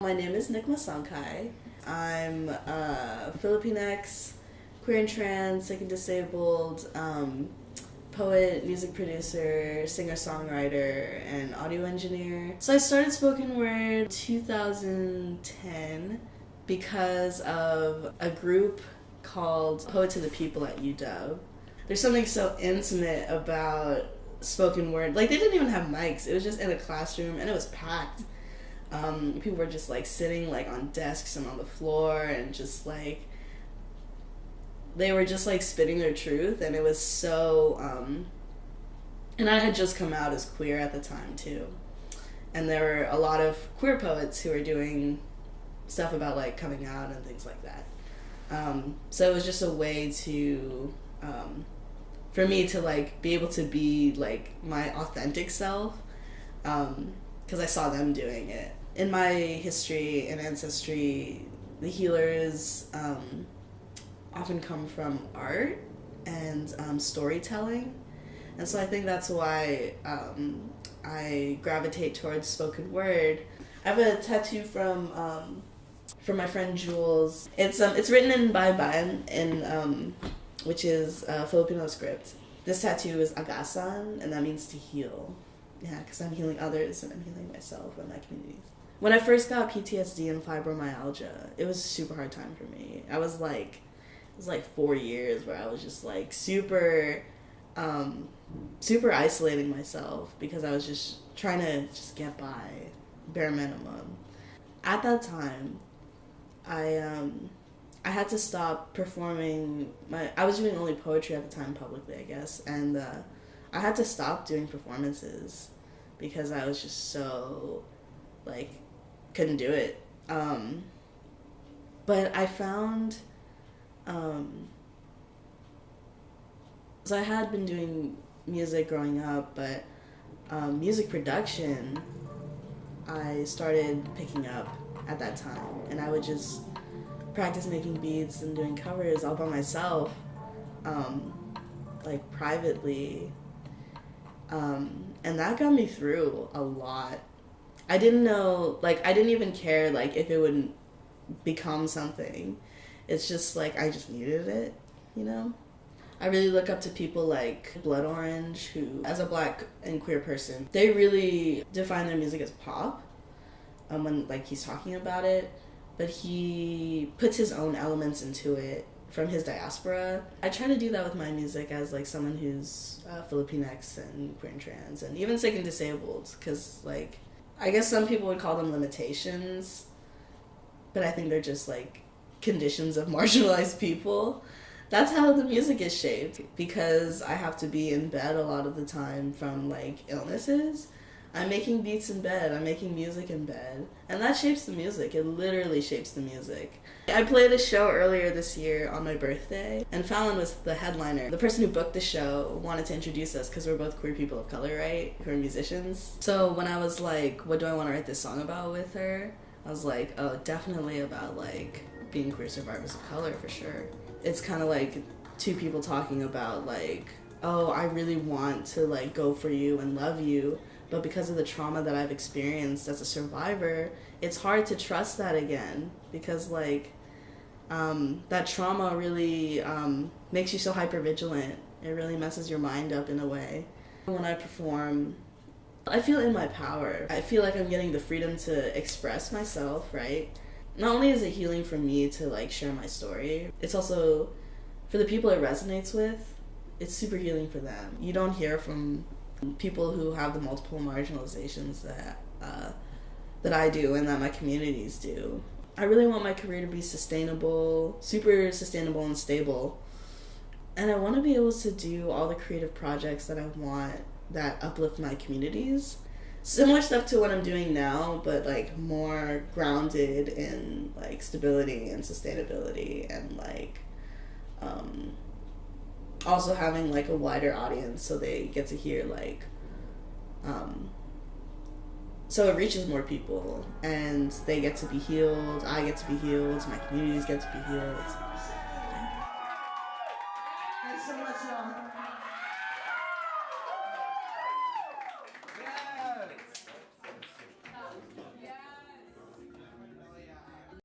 My name is Nikma Sangkai. I'm Filipinx, queer and trans, sick and disabled, poet, music producer, singer-songwriter, and audio engineer. So I started spoken word 2010 because of a group called Poet to the People at UW. There's something so intimate about spoken word. Like, they didn't even have mics. It was just in a classroom, and it was packed. People were just like sitting like on desks and on the floor, and just like they were just like spitting their truth, and it was so and I had just come out as queer at the time too, and there were a lot of queer poets who were doing stuff about like coming out and things like that. So it was just a way to for me to like be able to be like my authentic self, because I saw them doing it. In my history and ancestry, the healers often come from art and storytelling. And so I think that's why I gravitate towards spoken word. I have a tattoo from my friend Jules. It's written in Baybayin, which is a Filipino script. This tattoo is agasan, and that means to heal. Yeah, because I'm healing others and I'm healing myself and my communities. When I first got PTSD and fibromyalgia, it was a super hard time for me. It was like 4 years where I was just like super isolating myself because I was just trying to just get by, bare minimum. At that time, I had to stop performing. I was doing only poetry at the time publicly, I guess, and I had to stop doing performances because I was just so, like, couldn't do it. But I found, so I had been doing music growing up, but music production, I started picking up at that time. And I would just practice making beats and doing covers all by myself, like, privately. And that got me through a lot. I didn't know, like, I didn't even care, like, if it would become something. It's just, like, I just needed it, you know? I really look up to people like Blood Orange, who, as a Black and queer person, they really define their music as pop, when, like, he's talking about it, but he puts his own elements into it from his diaspora. I try to do that with my music as, like, someone who's Filipinx and queer and trans, and even sick and disabled, because, like, I guess some people would call them limitations, but I think they're just, like, conditions of marginalized people. That's how the music is shaped, because I have to be in bed a lot of the time from, like, illnesses. I'm making beats in bed, I'm making music in bed, and that shapes the music. It literally shapes the music. I played a show earlier this year on my birthday, and Fallon was the headliner. The person who booked the show wanted to introduce us because we're both queer people of color, right? Who are musicians. So when I was like, what do I want to write this song about with her? I was like, oh, definitely about, like, being queer survivors of color, for sure. It's kind of like two people talking about, like, oh, I really want to, like, go for you and love you, but because of the trauma that I've experienced as a survivor, it's hard to trust that again, because, like, that trauma really makes you so hypervigilant. It really messes your mind up in a way. When I perform, I feel in my power. I feel like I'm getting the freedom to express myself, right? Not only is it healing for me to, like, share my story, it's also, for the people it resonates with, it's super healing for them. You don't hear from people who have the multiple marginalizations that I do and that my communities do. I really want my career to be sustainable, super sustainable and stable. And I want to be able to do all the creative projects that I want that uplift my communities. Similar stuff to what I'm doing now, but, like, more grounded in, like, stability and sustainability, and, like, also having, like, a wider audience so they get to hear, like, so it reaches more people and they get to be healed, I get to be healed, my communities get to be healed.